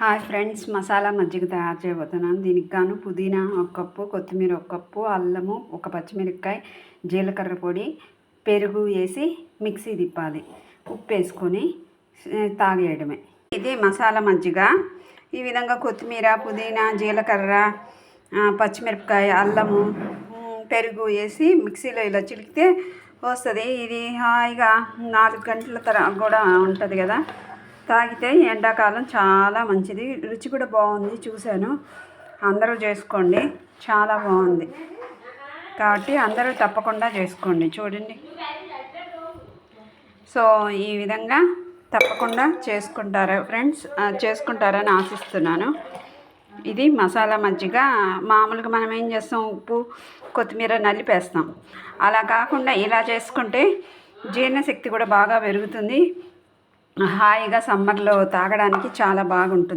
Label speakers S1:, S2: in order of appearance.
S1: Hi friends, masala మజ్జిగ తయారు చేయబోతున్నాను. దీనికి గాను పుదీనా 1 కప్పు, కొత్తిమీర 1 కప్పు, అల్లము 1 పచ్చిమిరపకాయ, జీలకర్ర పొడి, పెరుగు వేసి మిక్సీ తిప్పాలి. ఉప్పు వేసుకొని తాగేయడమే. ఇది మసాలా మజ్జిగ. ఈ విధంగా కొత్తిమీర, పుదీనా, జీలకర్ర, పచ్చిమిరపకాయ, అల్లము, పెరుగు వేసి మిక్సీలో ఇలా చిలికితే వస్తుంది. ఇది హాయిగా 4 గంటల కూడా ఉంటుంది కదా. తాగితే ఎండాకాలం చాలా మంచిది. రుచి కూడా బాగుంది, చూశాను. అందరూ చేసుకోండి, చాలా బాగుంది. కాబట్టి అందరూ తప్పకుండా చేసుకోండి. చూడండి, సో ఈ విధంగా తప్పకుండా చేసుకుంటారా ఫ్రెండ్స్? చేసుకుంటారని ఆశిస్తున్నాను. ఇది మసాలా మజ్జిగ. మామూలుగా మనం ఏం చేస్తాం, ఉప్పు కొత్తిమీర నలిపేస్తాం. అలా కాకుండా ఇలా చేసుకుంటే జీర్ణశక్తి కూడా బాగా పెరుగుతుంది. హాయిగా సమ్మర్లో తాగడానికి చాలా బాగుంటుంది.